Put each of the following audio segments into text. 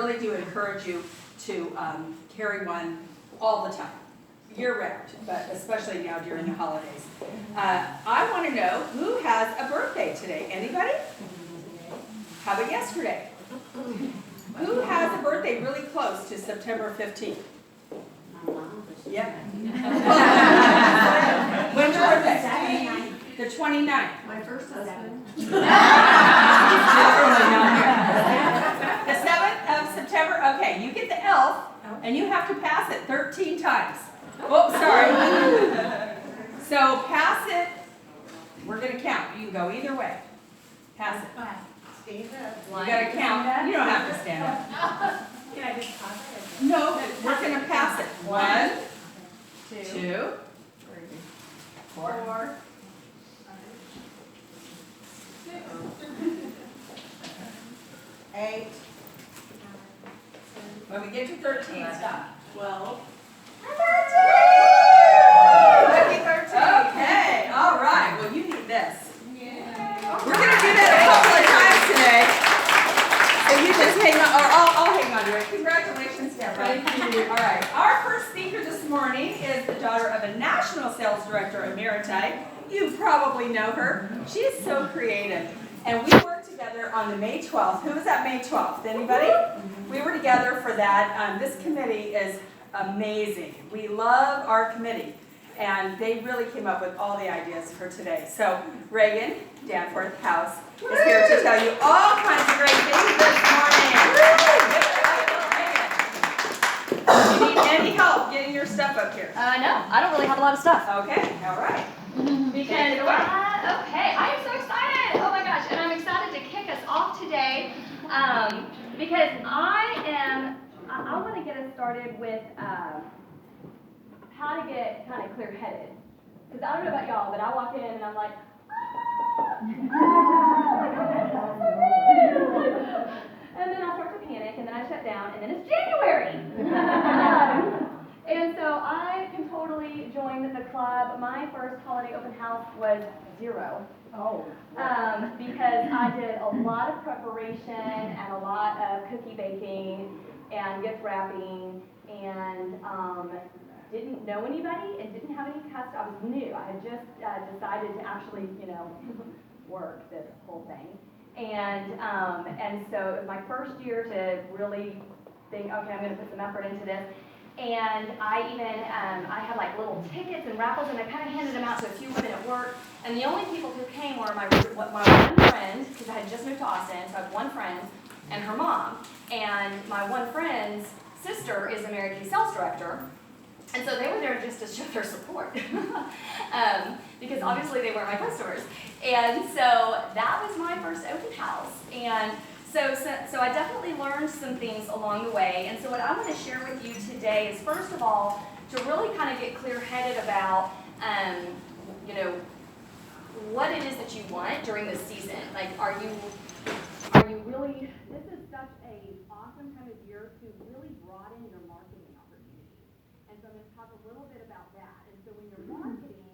really do encourage you to carry one all the time, year-round, but especially now during the holidays. I want to know who has a birthday today. Anybody? How about yesterday? Who has a birthday really close to September 15th? Yeah. When's your birthday? The 29th. My first husband. The 7th of September. Okay, you get the elf, and you have to pass it 13 times. Oh, sorry. So pass it. We're going to count. You can go either way. Pass it. Stand up. You got to count. You don't have to stand up. Can I just pass it? No, we're going to pass it. 1, 2, 4. 8. When we get to 13, stop. 12. Lucky 13. Okay, all right. Well, you need this. We're going to do that a couple of times today. So you just hang on, or I'll hang on to it. Congratulations, Deborah. Thank you. All right. Our first speaker this morning is the daughter of a national sales director emeriti. You probably know her. She is so creative. And we worked together on the May 12th. Who was at May 12th? Anybody? We were together for that. This committee is amazing. We love our committee. And they really came up with all the ideas for today. So Reagan Danforth House is here to tell you all kinds of great things this morning. Do you need any help getting your stuff up here? No, I don't really have a lot of stuff. Okay, all right. Because, okay, I am so excited. Oh my gosh, and I'm excited to kick us off today because I want to get us started with how to get kind of clear-headed. Because I don't know about y'all, but I walk in and I'm like, and then I start to panic, and then I shut down, and then it's January. And so I can totally join the club. My first holiday open house was 0. Oh. Because I did a lot of preparation and a lot of cookie baking and gift wrapping and didn't know anybody and didn't have any customers. I was new. I had just decided to actually, work this whole thing. And so it was my first year to really think, okay, I'm going to put some effort into this. And I even, I had like little tickets and raffles, and I kind of handed them out to a few women at work. And the only people who came were my one friend, because I had just moved to Austin, so I had one friend, and her mom. And my one friend's sister is a Mary Kay sales director. And so they were there just to show their support, because obviously they weren't my customers. And so that was my first open house. And so I definitely learned some things along the way. And so what I want to share with you today is, first of all, to really kind of get clear-headed about, what it is that you want during this season. Like, are you really, this is such a awesome time of year to really broaden your marketing opportunities. And so I'm going to talk a little bit about that. And so when you're marketing,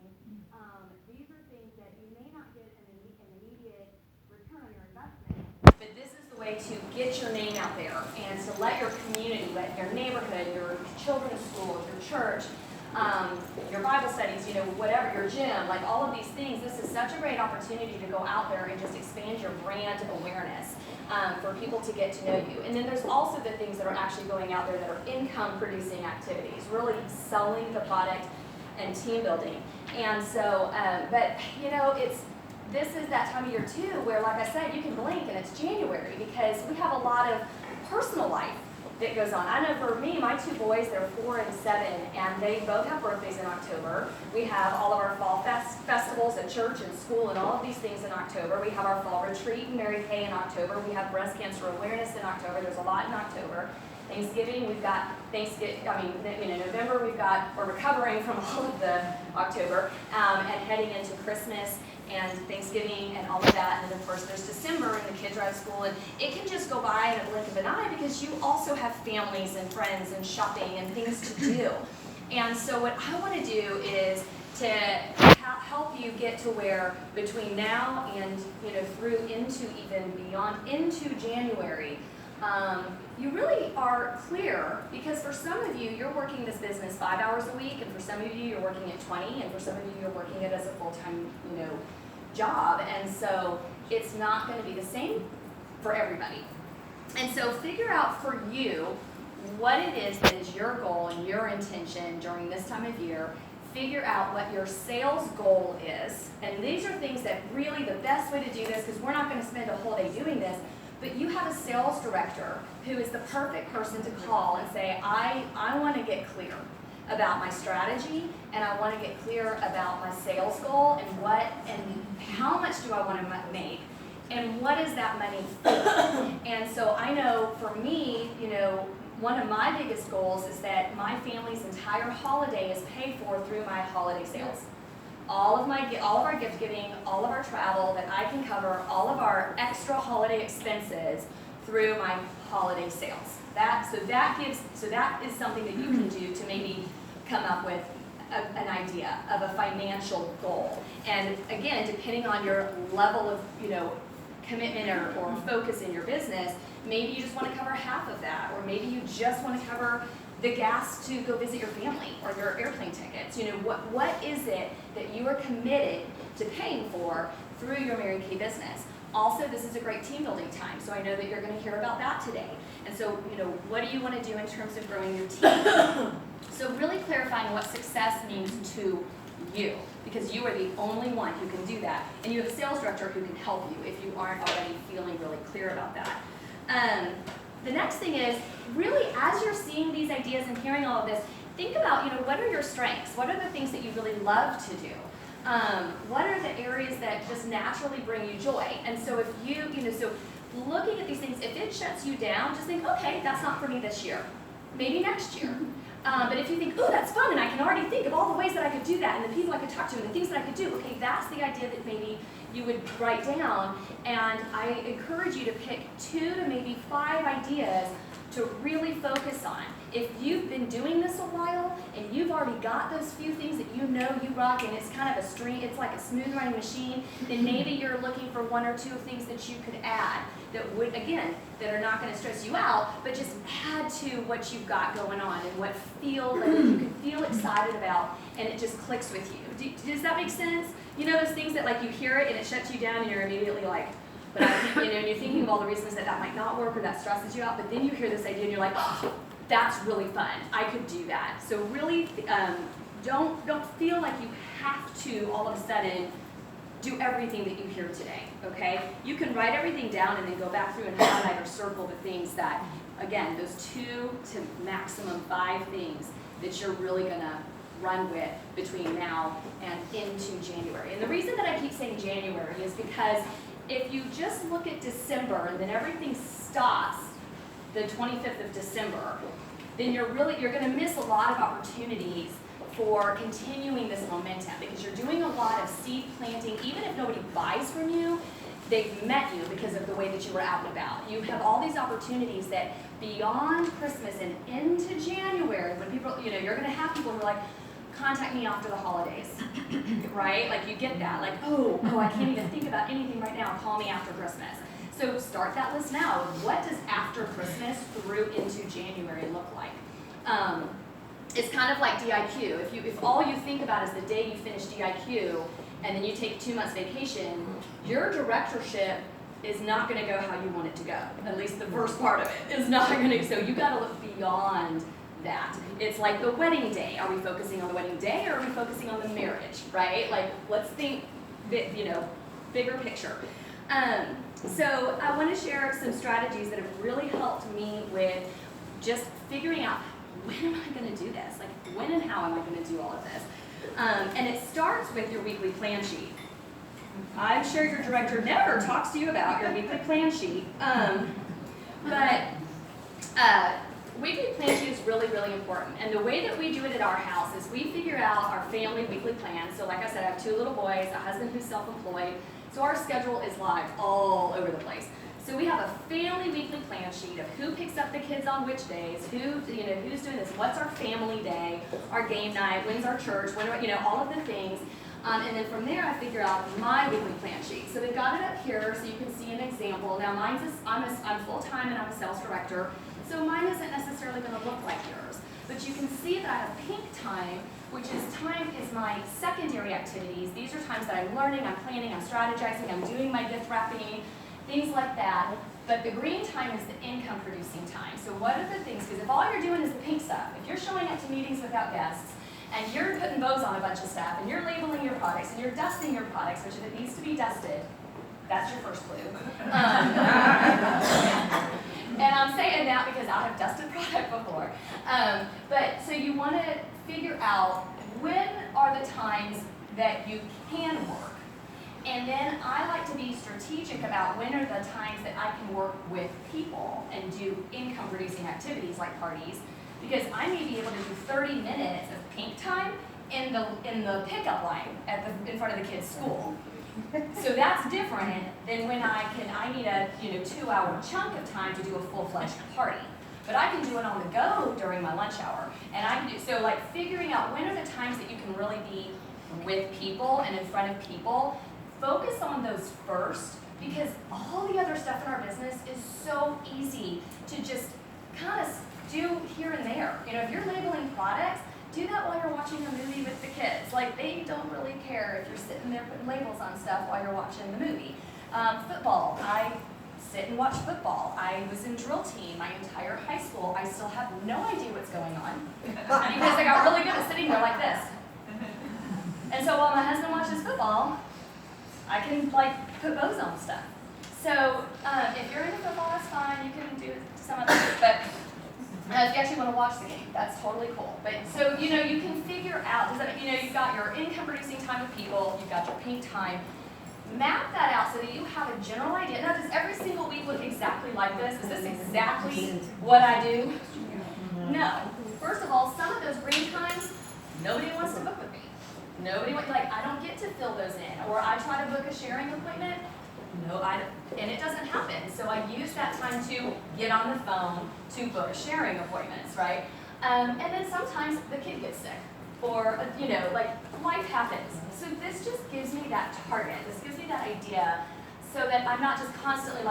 these are things that you may not get an immediate return on your investment, but this is the way to get your name out there and to let your community, let your neighborhood, your children's school, your church, your Bible studies, whatever, your gym, like all of these things, this is such a great opportunity to go out there and just expand your brand awareness for people to get to know you. And then there's also the things that are actually going out there that are income-producing activities, really selling the product and team building. And so, this is that time of year too where, like I said, you can blink and it's January because we have a lot of personal life that goes on. I know for me, my 2 boys, they're 4 and 7, and they both have birthdays in October. We have all of our fall festivals at church and school and all of these things in October. We have our fall retreat in Mary Kay in October. We have breast cancer awareness in October. There's a lot in October. Thanksgiving, we've got November, we're recovering from all of the October, and heading into Christmas and Thanksgiving and all of that. And then of course there's December and the kids are out of school, and it can just go by in a blink of an eye because you also have families and friends and shopping and things to do. And so what I want to do is to help you get to where between now and through into even beyond into January, you really are clear, because for some of you, you're working this business 5 hours a week, and for some of you, you're working it 20, and for some of you, you're working it as a full-time, job, and so it's not going to be the same for everybody. And so figure out for you what it is that is your goal and your intention during this time of year. Figure out what your sales goal is, and these are things that really the best way to do this, because we're not going to spend a whole day doing this, but you have a sales director who is the perfect person to call and say, I want to get clear about my strategy, and I want to get clear about my sales goal, and how much do I want to make, and what is that money for? And so I know for me, one of my biggest goals is that my family's entire holiday is paid for through my holiday sales. All of our gift giving, all of our travel, that I can cover all of our extra holiday expenses through my holiday sales. That is something that you can do to maybe come up with an idea of a financial goal. And again, depending on your level of commitment or focus in your business, maybe you just want to cover half of that, or maybe you just want to cover the gas to go visit your family or your airplane tickets. What is it that you are committed to paying for through your Mary Kay business? Also, this is a great team building time, so I know that you're going to hear about that today. And so, what do you want to do in terms of growing your team? So really clarifying what success means to you, because you are the only one who can do that. And you have a sales director who can help you if you aren't already feeling really clear about that. The next thing is, really, as you're seeing these ideas and hearing all of this, think about, what are your strengths? What are the things that you really love to do? What are the areas that just naturally bring you joy? And so if so looking at these things, if it shuts you down, just think, okay, that's not for me this year. Maybe next year. But if you think, oh, that's fun, and I can already think of all the ways that I could do that, and the people I could talk to, and the things that I could do, okay, that's the idea that maybe you would write down. And I encourage you to pick 2 to maybe 5 ideas to really focus on. If you've been doing this a while, and you've already got those few things that you rock, and it's kind of a stream, it's like a smooth running machine, then maybe you're looking for 1 or 2 things that you could add that would, again, that are not going to stress you out, but just add to what you've got going on and what you can feel excited about, and it just clicks with you. Does that make sense? Those things that like you hear it and it shuts you down and you're immediately like, but I think, and you're thinking of all the reasons that might not work or that stresses you out, but then you hear this idea and you're like, oh, that's really fun. I could do that. So really, don't feel like you have to all of a sudden do everything that you hear today, okay? You can write everything down and then go back through and highlight or circle the things that, again, those 2 to maximum 5 things that you're really gonna run with between now and into January. And the reason that I keep saying January is because if you just look at December and then everything stops the 25th of December, then you're going to miss a lot of opportunities for continuing this momentum, because you're doing a lot of seed planting. Even if nobody buys from you, they've met you because of the way that you were out and about. You have all these opportunities that beyond Christmas and into January, when people, you're going to have people who are like, contact me after the holidays, right? Like you get that, like, oh, I can't even think about anything right now, call me after Christmas. So start that list now. What does after Christmas through into January look like? It's kind of like DIQ. If all you think about is the day you finish DIQ and then you take 2 months vacation, your directorship is not going to go how you want it to go. At least the first part of it is not going to. So you got to look beyond that. It's like the wedding day. Are we focusing on the wedding day, or are we focusing on the marriage, right? Like, let's think, bigger picture. So I want to share some strategies that have really helped me with just figuring out, when am I going to do this? Like, when and how am I going to do all of this? And it starts with your weekly plan sheet. I'm sure your director never talks to you about your weekly plan sheet, but weekly plan sheet is really, really important. And the way that we do it at our house is we figure out our family weekly plan. So like I said, I have 2 little boys, a husband who's self-employed, so our schedule is live all over the place. So we have a family weekly plan sheet of who picks up the kids on which days, who's doing this, what's our family day, our game night, when's our church, all of the things. And then from there, I figure out my weekly plan sheet. So they've got it up here, so you can see an example. Now mine's I'm full-time and I'm a sales director, so mine isn't necessarily gonna look like yours. But you can see that I have pink time, which is my secondary activities. These are times that I'm learning, I'm planning, I'm strategizing, I'm doing my gift wrapping, things like that. But the green time is the income producing time. So what are the things, because if all you're doing is the pink stuff, if you're showing up to meetings without guests, and you're putting bows on a bunch of stuff, and you're labeling your products, and you're dusting your products, which if it needs to be dusted, that's your first clue. And I'm saying that because I have dusted product before. But so you want to figure out when are the times that you can work. And then I like to be strategic about when are the times that I can work with people and do income producing activities like parties, because I may be able to do 30 minutes of pink time in the pickup line in front of the kids' school. So that's different than when I need a 2-hour chunk of time to do a full-fledged party. But I can do it on the go during my lunch hour. And I can do, so like figuring out when are the times that you can really be with people and in front of people, focus on those first, because all the other stuff in our business is so easy to just kind of do here and there. If you're labeling products, do that while you're watching a movie with the kids. Like, they don't really care if you're sitting there putting labels on stuff while you're watching the movie. Football, I sit and watch football. I was in drill team my entire high school. I still have no idea what's going on because I got really good at sitting there like this. And so while my husband watches football, I can put bows on stuff. So if you're into football, that's fine. You can do some of that. But if you actually want to watch the game, that's totally cool. But so you can figure out. You've got your income producing time with people. You've got your pink time. Map that out so that you have a general idea. Now, does every single week look exactly like this? Is this exactly what I do? No. First of all, some of those green times, nobody wants to book with me. I don't get to fill those in. Or I try to book a sharing appointment. No, and it doesn't happen. So I use that time to get on the phone to book sharing appointments, right? And then sometimes the kid gets sick, or life happens. So this just gives me that target. This gives me that idea, so that I'm not just constantly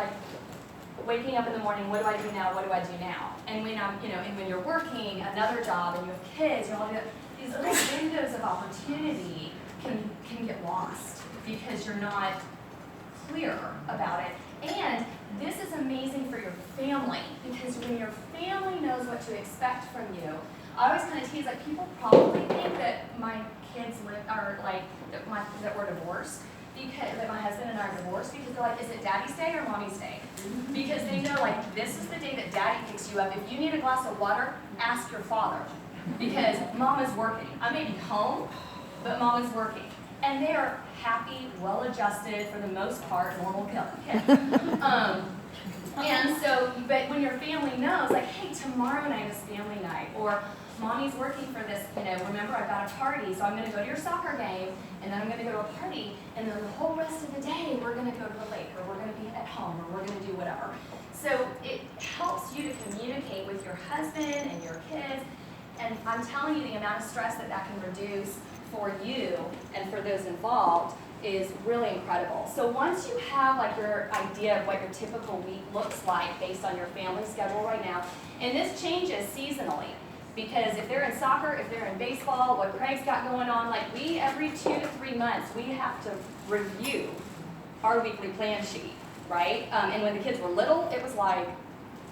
waking up in the morning. What do I do now? What do I do now? And when and when you're working another job and you have kids, these little windows of opportunity can get lost because you're not clear about it. And this is amazing for your family, because when your family knows what to expect from you, I always kind of tease, people probably think that my kids that we're divorced, because that my husband and I are divorced, because they're like, is it daddy's day or mommy's day? Because they know this is the day that daddy picks you up. If you need a glass of water, ask your father, because mama's working. I may be home, but mama's working. And they are happy, well-adjusted, for the most part, normal kids. And so, but when your family knows, hey, tomorrow night is family night, or mommy's working for this, remember I've got a party, so I'm going to go to your soccer game, and then I'm going to go to a party, and then the whole rest of the day we're going to go to the lake, or we're going to be at home, or we're going to do whatever. So it helps you to communicate with your husband and your kids, and I'm telling you, the amount of stress that can reduce for you and for those involved is really incredible. So once you have your idea of what your typical week looks like based on your family schedule right now, and this changes seasonally, because if they're in soccer, if they're in baseball, what Craig's got going on, we every 2 to 3 months, we have to review our weekly plan sheet, right? And when the kids were little, it was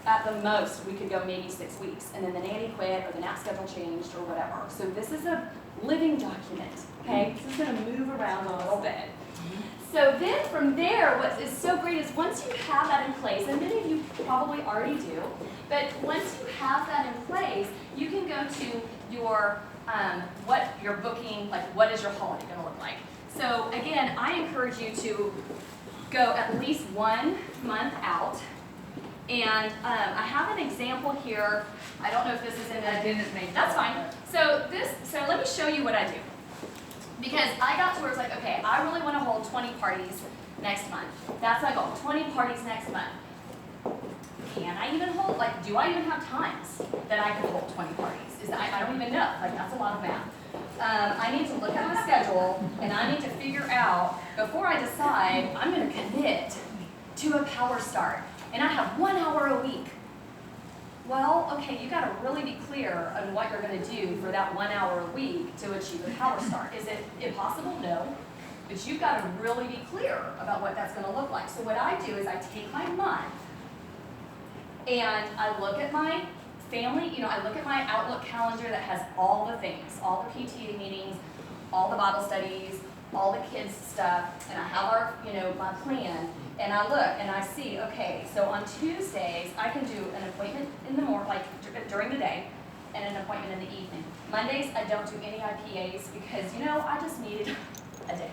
at the most, we could go maybe 6 weeks, and then the nanny quit, or the nap schedule changed, or whatever. So this is a living document, okay? This is going to move around a little bit. So then from there, what is so great is once you have that in place, and many of you probably already do, but once you have that in place, you can go to your, what you're booking, what is your holiday going to look like. So again, I encourage you to go at least 1 month out. And I have an example here. I don't know if this is in the, that's fine. So let me show you what I do. Because I got to where it's okay, I really want to hold 20 parties next month. That's my goal, 20 parties next month. Can I even hold, do I even have times that I can hold 20 parties? I don't even know, that's a lot of math. I need to look at my schedule and I need to figure out, before I decide, I'm gonna commit to a power start. And I have 1 hour a week. Well, okay, you gotta really be clear on what you're gonna do for that 1 hour a week to achieve a power start. Is it impossible? No. But you've gotta really be clear about what that's gonna look like. So what I do is I take my month and I look at my family, I look at my Outlook calendar that has all the things, all the PTA meetings, all the Bible studies, all the kids stuff, and I have our, my plan, and I look and I see, okay, so on Tuesdays, I can do an appointment in the morning, like during the day, and an appointment in the evening. Mondays, I don't do any IPAs because, I just needed a day.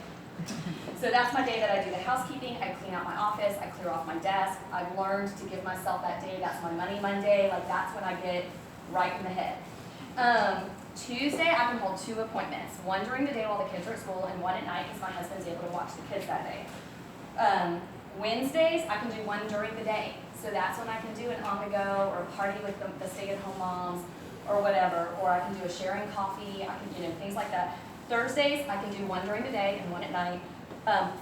So that's my day that I do the housekeeping, I clean out my office, I clear off my desk. I've learned to give myself that day, that's my money Monday, like that's when I get right in the head. Tuesday, I can hold 2 appointments, one during the day while the kids are at school and one at night because my husband's able to watch the kids that day. Wednesdays, I can do one during the day. So that's when I can do an on-the-go or party with the stay-at-home moms or whatever, or I can do a sharing coffee, I can, things like that. Thursdays, I can do one during the day and one at night.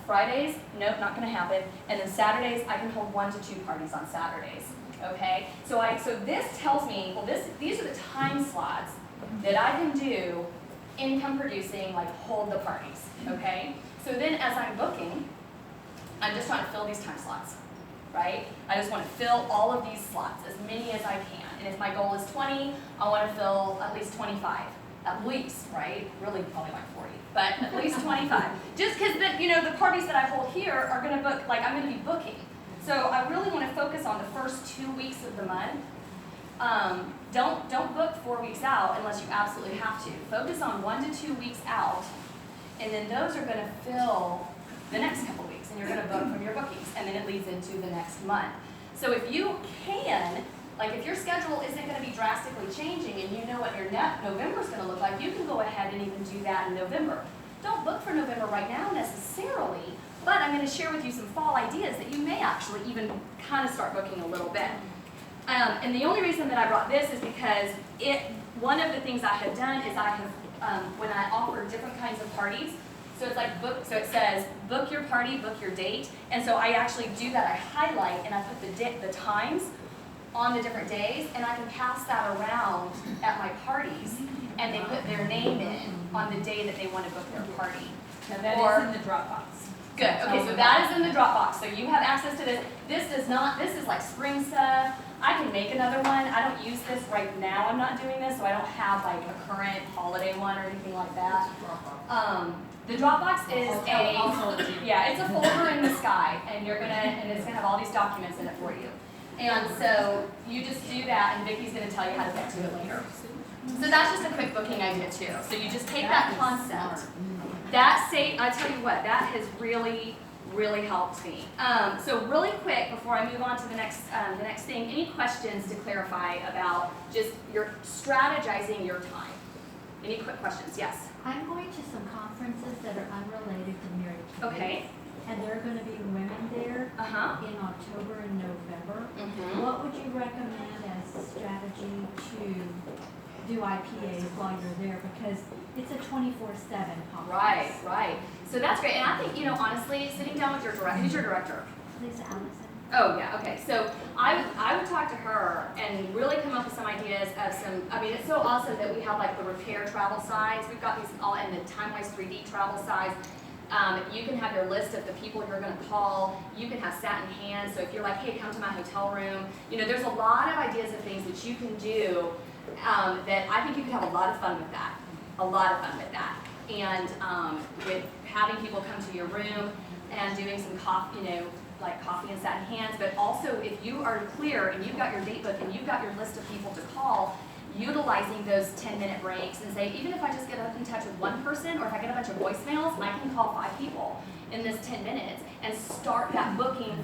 Fridays, nope, not gonna happen. And then Saturdays, I can hold 1 to 2 parties on Saturdays, okay? So this tells me, well, these are the time slots that I can do income producing, like hold the parties, okay? So then as I'm booking, I'm just trying to fill these time slots, right? I just want to fill all of these slots, as many as I can. And if my goal is 20, I want to fill at least 25. At least, right? Really, probably like 40, but at least 25. Just because the parties that I hold here are going to book, like I'm going to be booking. So I really want to focus on the first 2 weeks of the month. Don't book 4 weeks out unless you absolutely have to. Focus on 1 to 2 weeks out, and then those are going to fill the next couple weeks, and you're going to book from your bookings, and then it leads into the next month. So if you can, like if your schedule isn't going to be drastically changing and you know what your November is going to look like, you can go ahead and even do that in November. Don't book for November right now necessarily, but I'm going to share with you some fall ideas that you may actually even kind of start booking a little bit. And the only reason that I brought this is because one of the things I have done is I have, when I offer different kinds of parties, so it's like so it says book your party, book your date, and so I actually do that. I highlight and I put the times on the different days, and I can pass that around at my parties, and they put their name in on the day that they want to book their party. Now that is in the Dropbox. Good, okay, so that is in the Dropbox, so you have access to this. This is like spring stuff. I can make another one. I don't use this right now, I'm not doing this, so I don't have like a current holiday one or anything like that. The Dropbox is it's a folder in the sky, and it's gonna have all these documents in it for you. And so you just do that, and Vicky's gonna tell you how to get to it later. So that's just a quick booking idea too. So you just take that concept. I tell you what, that has really helped me. So really quick before I move on to the next thing, any questions to clarify about just your strategizing your time? Any quick questions? Yes. I'm going to some conferences that are unrelated to Mary Kay. Okay. And there are going to be women there in October and November. Mm-hmm. What would you recommend as a strategy to do IPAs while you're there? Because it's a 24/7 conference. Right. So that's great. And I think, honestly, sitting down with your director, who's your director? Lisa Allison. Oh, yeah, okay. So I would talk to her and really come up with some ideas of it's so awesome that we have like the repair travel sides. We've got these all in the TimeWise 3D travel sides. You can have your list of the people you're going to call. You can have sat in hand. So if you're like, hey, come to my hotel room, there's a lot of ideas of things that you can do that I think you could have a lot of fun with that. And with having people come to your room and doing some coffee, like coffee and sat in hands, but also if you are clear and you've got your date book and you've got your list of people to call, utilizing those 10-minute breaks and say, even if I just get in touch with one person or if I get a bunch of voicemails, I can call 5 people in this 10 minutes and start that booking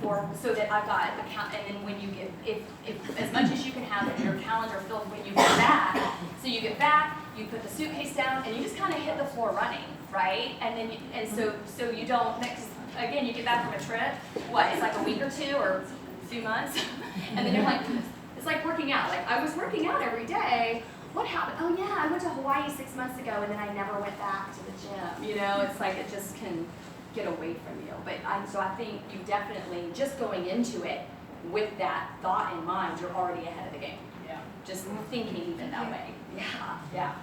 so that I've got a count, and then when you get, if as much as you can have in your calendar filled when you get back, so you get back, you put the suitcase down and you just kind of hit the floor running, right? And then, so you don't, again, you get back from a trip, it's like a week or 2 or 2 months, and then you're like, it's like working out. Like I was working out every day, what happened? Oh yeah, I went to Hawaii 6 months ago and then I never went back to the gym. You know, it's like it just can get away from you. But so I think you definitely, just going into it with that thought in mind, you're already ahead of the game. Yeah. Just thinking even that way. Yeah.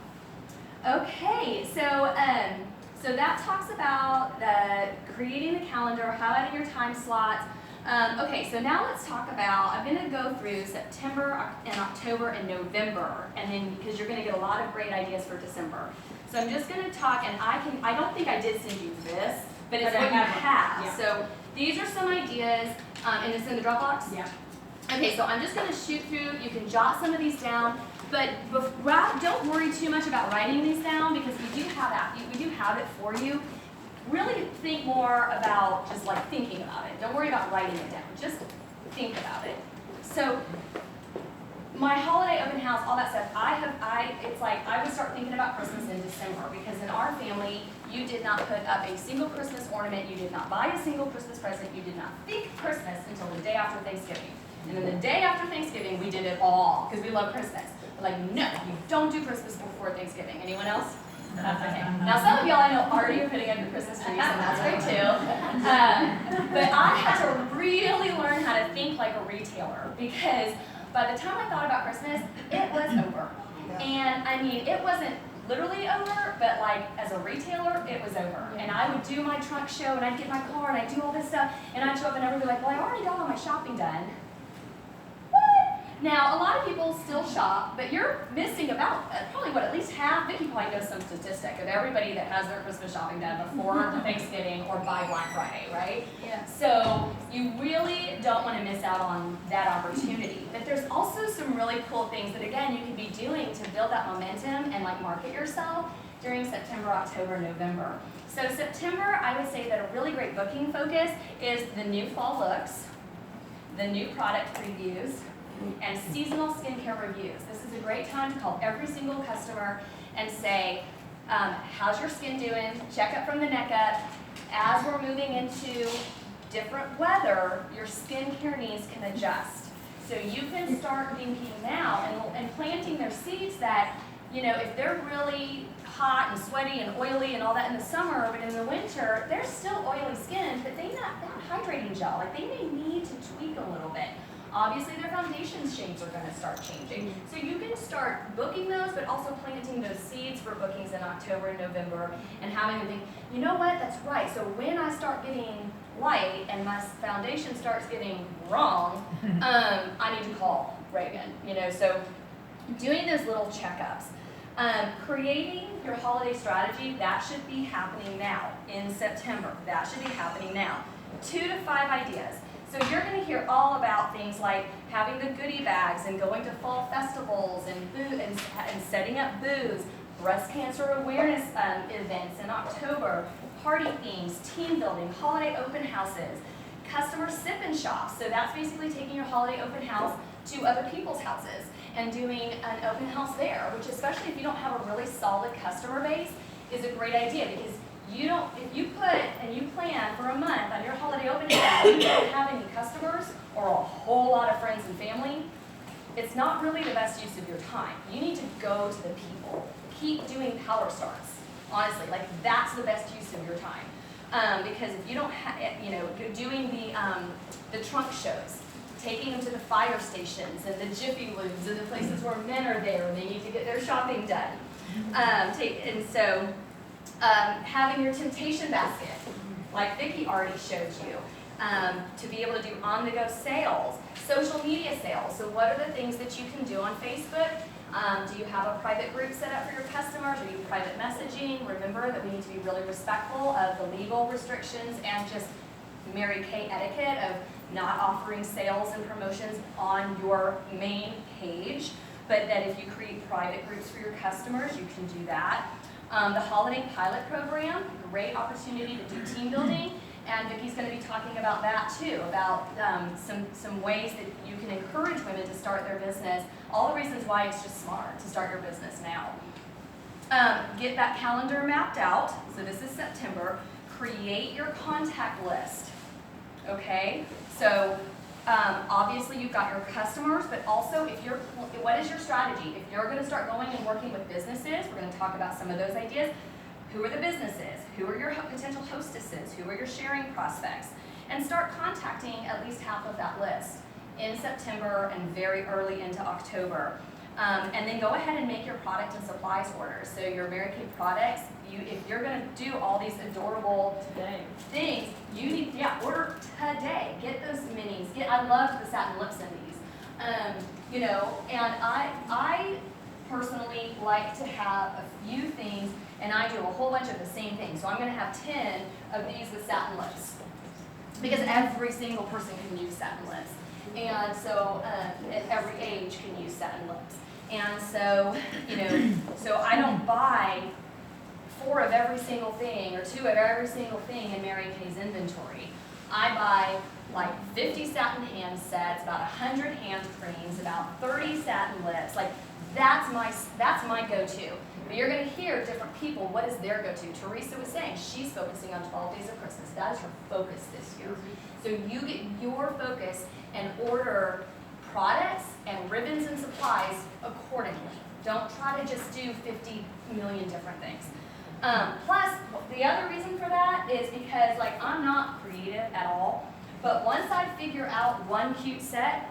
Okay, so so that talks about creating the calendar, highlighting your time slots. Okay, so now let's talk about, I'm going to go through September and October and November, and then because you're going to get a lot of great ideas for December. So I'm just going to talk, and I don't think I did send you this, but it's But I what you have have. one, So these are some ideas, and it's in the Dropbox? Yeah. Okay, so I'm just going to shoot through. You can jot some of these down, but don't worry too much about writing these down because we do have it for you. Really think more about just like thinking about it. Don't worry about writing it down. Just think about it. So my holiday open house, all that stuff, it's like I would start thinking about Christmas in December because in our family, you did not put up a single Christmas ornament, you did not buy a single Christmas present, you did not think Christmas until the day after Thanksgiving. And then the day after Thanksgiving, we did it all because we love Christmas. But like, no, you don't do Christmas before Thanksgiving. Anyone else? Okay. Now some of y'all I know already are putting up your Christmas trees, and that's great too. But I had to really learn how to think like a retailer because by the time I thought about Christmas, it was over. And I mean, it wasn't literally over, but like as a retailer, it was over. And I would do my trunk show, and I'd get my car, and I'd do all this stuff, and I'd show up, and everybody would be like, well, I already got all my shopping done. Now, a lot of people still shop, but you're missing about probably at least half, Vicki probably knows some statistic of everybody that has their Christmas shopping done before Thanksgiving or by Black Friday, right? Yeah. So you really don't want to miss out on that opportunity. But there's also some really cool things that, again, you can be doing to build that momentum and like market yourself during September, October, November. So September, I would say that a really great booking focus is the new fall looks, the new product previews, and seasonal skincare reviews. This is a great time to call every single customer and say, how's your skin doing? Check up from the neck up. As we're moving into different weather, your skincare needs can adjust. So you can start thinking now and planting their seeds that, you know, if they're really hot and sweaty and oily and all that in the summer, but in the winter, they're still oily skin, but they're not hydrating gel. Like they may need to tweak a little bit. Obviously, their foundation shades are going to start changing. So you can start booking those, but also planting those seeds for bookings in October and November and having them think, you know what, that's right. So when I start getting light and my foundation starts getting wrong, I need to call Reagan. You know, so doing those little checkups. Creating your holiday strategy, that should be happening now in September. That should be happening now. 2 to 5 ideas. So you're going to hear all about things like having the goodie bags and going to fall festivals and setting up booths, breast cancer awareness events in October, party themes, team building, holiday open houses, customer sip and shops. So that's basically taking your holiday open house to other people's houses and doing an open house there, which especially if you don't have a really solid customer base is a great idea because if you put and you plan for a month on your holiday open house and you don't have any customers or a whole lot of friends and family, it's not really the best use of your time. You need to go to the people. Keep doing power starts. Honestly, like that's the best use of your time. Because if you don't have, doing the trunk shows, taking them to the fire stations and the Jiffy Lubes and the places where men are there and they need to get their shopping done. Having your temptation basket, like Vicki already showed you, to be able to do on-the-go sales, social media sales. So what are the things that you can do on Facebook? Do you have a private group set up for your customers? Are you private messaging? Remember that we need to be really respectful of the legal restrictions and just Mary Kay etiquette of not offering sales and promotions on your main page, but that if you create private groups for your customers, you can do that. The Holiday Pilot Program, great opportunity to do team building, and Vicki's going to be talking about that too, about some ways that you can encourage women to start their business, all the reasons why it's just smart to start your business now. Get that calendar mapped out, so this is September. Create your contact list, okay? So Obviously, you've got your customers, but also what is your strategy? If you're gonna start going and working with businesses, we're gonna talk about some of those ideas. Who are the businesses? Who are your potential hostesses? Who are your sharing prospects? And start contacting at least half of that list in September and very early into October. And then go ahead and make your product and supplies orders. So your Mary Kay products, if you're gonna do all these adorable things, you need, order today. Get those minis. I loved the satin lips in these. You know, and I personally like to have a few things, and I do a whole bunch of the same thing. So I'm gonna have 10 of these with satin lips, because every single person can use satin lips. And so, at every age can use satin lips. And so, you know, so I don't buy 4 of every single thing or 2 of every single thing in Mary Kay's inventory. I buy like 50 satin hand sets, about 100 hand creams, about 30 satin lips. Like that's my go-to. But you're gonna hear different people, what is their go-to? Teresa was saying she's focusing on 12 Days of Christmas. That is her focus this year. So you get your focus and order products and ribbons and supplies accordingly. Don't try to just do 50 million different things. Plus, the other reason for that is because like I'm not creative at all, but once I figure out one cute set,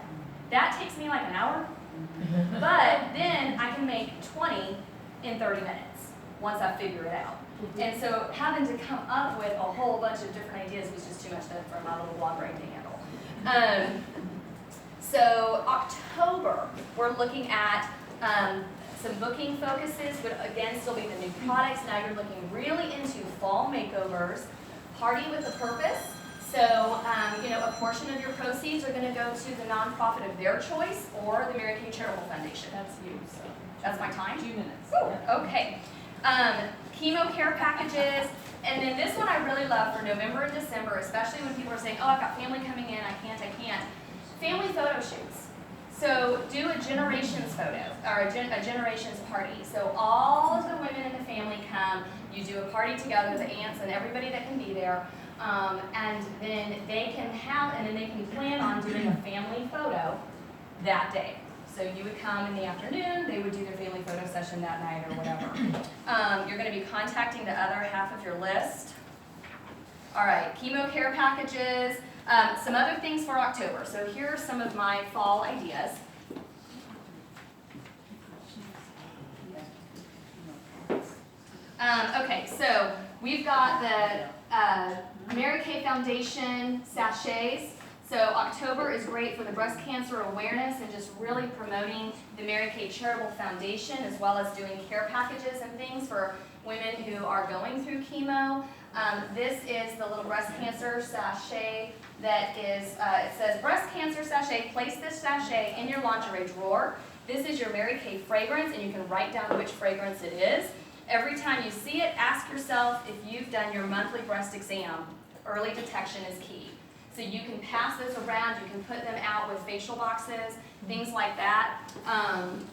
that takes me like an hour. But then I can make 20 in 30 minutes once I figure it out. And so having to come up with a whole bunch of different ideas was just too much for my little blog brain to handle. So October, we're looking at some booking focuses, but again, still be the new products. Now you're looking really into fall makeovers, party with a purpose. So, you know, a portion of your proceeds are going to go to the nonprofit of their choice or the Mary Kay Charitable Foundation. That's you, so. That's my time? 2 minutes. Ooh, okay. Chemo care packages. And then this one I really love for November and December, especially when people are saying, oh, I've got family coming in, I can't. Family photo shoots. So do a generations photo, or a generations party. So all of the women in the family come, you do a party together, the aunts and everybody that can be there, and then they can plan on doing a family photo that day. So you would come in the afternoon, they would do their family photo session that night or whatever. You're going to be contacting the other half of your list. All right, chemo care packages. Some other things for October. So here are some of my fall ideas. Okay, so we've got the Mary Kay Foundation sachets. So October is great for the breast cancer awareness and just really promoting the Mary Kay Charitable Foundation, as well as doing care packages and things for women who are going through chemo. This is the little breast cancer sachet that is, it says breast cancer sachet, place this sachet in your lingerie drawer. This is your Mary Kay fragrance, and you can write down which fragrance it is. Every time you see it, ask yourself if you've done your monthly breast exam. Early detection is key. So you can pass those around, you can put them out with facial boxes, things like that. And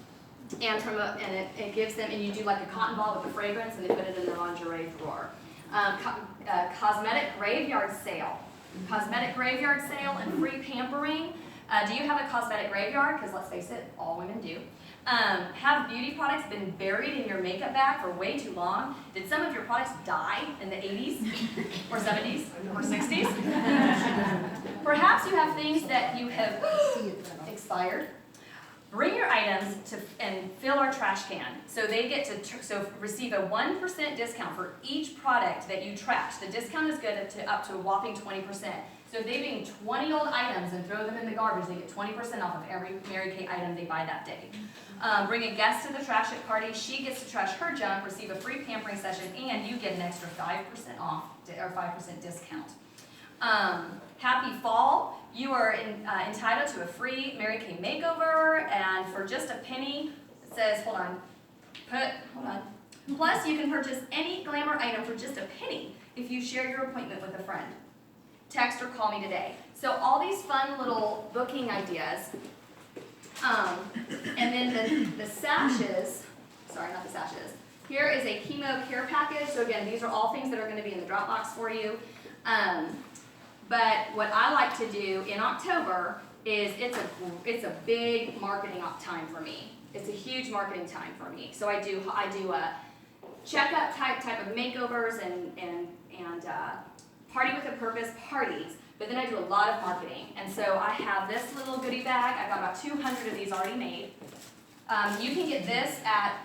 it gives them, and you do like a cotton ball with the fragrance, and they put it in their lingerie drawer. Cosmetic graveyard sale. Cosmetic graveyard sale and free pampering. Do you have a cosmetic graveyard? Because let's face it, all women do. Have beauty products been buried in your makeup bag for way too long? Did some of your products die in the 80s or 70s or 60s? Perhaps you have things that you have expired. Bring your items and fill our trash can. So they get to receive a 1% discount for each product that you trash. The discount is good up to a whopping 20%. So if they bring 20 old items and throw them in the garbage, they get 20% off of every Mary Kay item they buy that day. Bring a guest to the trash it party. She gets to trash her junk, receive a free pampering session, and you get an extra 5% off or 5% discount. Happy fall. You are entitled to a free Mary Kay makeover, and for just a penny, it says, hold on. Plus, you can purchase any glamour item for just a penny if you share your appointment with a friend. Text or call me today. So all these fun little booking ideas. And then the sashes, sorry, not the sashes. Here is a chemo care package. So again, these are all things that are going to be in the Dropbox for you. But what I like to do in October is it's a big marketing time for me. It's a huge marketing time for me. So I do a checkup type of makeovers and party with a purpose parties. But then I do a lot of marketing. And so I have this little goodie bag. I've got about 200 of these already made. You can get this at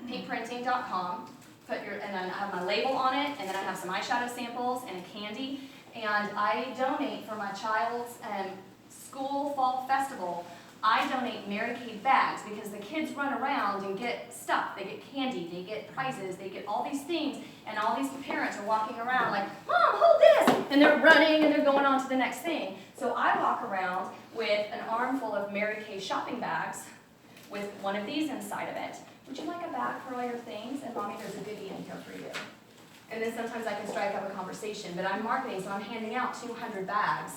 pinkprinting.com. And then I have my label on it, and then I have some eyeshadow samples and a candy. And I donate for my child's school fall festival. I donate Mary Kay bags because the kids run around and get stuff. They get candy, they get prizes, they get all these things, and all these parents are walking around like, Mom, hold this! And they're running and they're going on to the next thing. So I walk around with an armful of Mary Kay shopping bags with one of these inside of it. Would you like a bag for all your things? And Mommy, there's a goodie in here for you. And then sometimes I can strike up a conversation, but I'm marketing, so I'm handing out 200 bags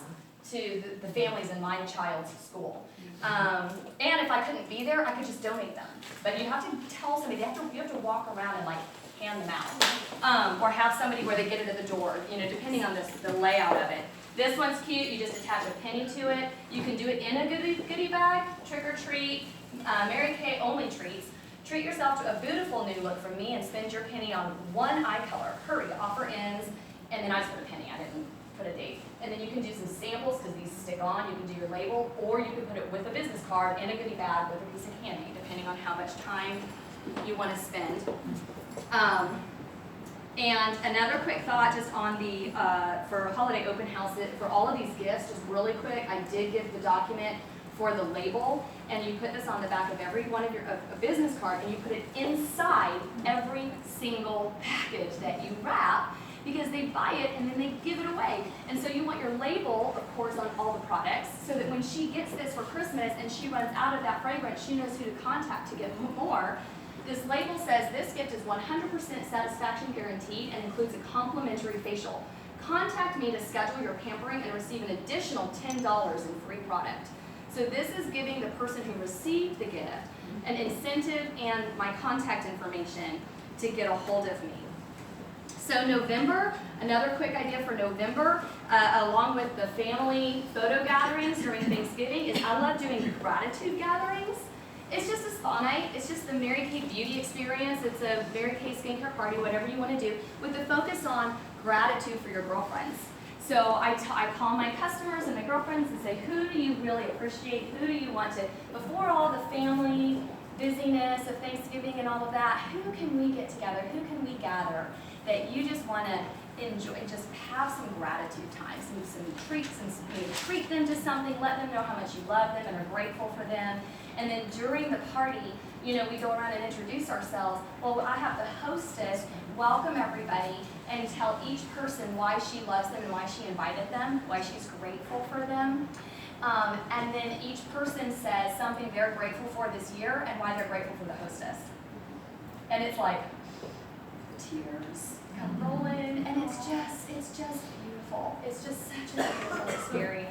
to the families in my child's school. And if I couldn't be there, I could just donate them. But you have to tell somebody, you have to walk around and like hand them out. Or have somebody where they get it at the door, you know, depending on the layout of it. This one's cute, you just attach a penny to it. You can do it in a goodie bag, trick or treat, Mary Kay only treats. Treat yourself to a beautiful new look from me and spend your penny on one eye color. Hurry, offer ends, and then I just put a penny, I didn't put a date. And then you can do some samples because these stick on, you can do your label, or you can put it with a business card in a goodie bag with a piece of candy, depending on how much time you want to spend. And another quick thought just on the, for holiday open house, for all of these gifts, just really quick, I did give the document for the label, and you put this on the back of every one of your a business card, and you put it inside every single package that you wrap, because they buy it and then they give it away. And so you want your label, of course, on all the products, so that when she gets this for Christmas and she runs out of that fragrance, she knows who to contact to get more. This label says this gift is 100% satisfaction guaranteed and includes a complimentary facial. Contact me to schedule your pampering and receive an additional $10 in free product. So this is giving the person who received the gift an incentive and my contact information to get a hold of me. So November, another quick idea for November, along with the family photo gatherings during Thanksgiving, is I love doing gratitude gatherings. It's just a spa night. It's just the Mary Kay beauty experience. It's a Mary Kay skincare party, whatever you want to do, with the focus on gratitude for your girlfriends. So I call my customers and my girlfriends and say, who do you really appreciate? Who do you want to, before all the family busyness of Thanksgiving and all of that, who can we get together? Who can we gather that you just want to enjoy, just have some gratitude time, some treats, and treat them to something, let them know how much you love them and are grateful for them. And then during the party, you know, we go around and introduce ourselves. Well, I have the hostess welcome everybody and tell each person why she loves them and why she invited them, why she's grateful for them. And then each person says something they're grateful for this year and why they're grateful for the hostess. And it's like, tears come rolling, and it's just beautiful. It's just such a beautiful experience.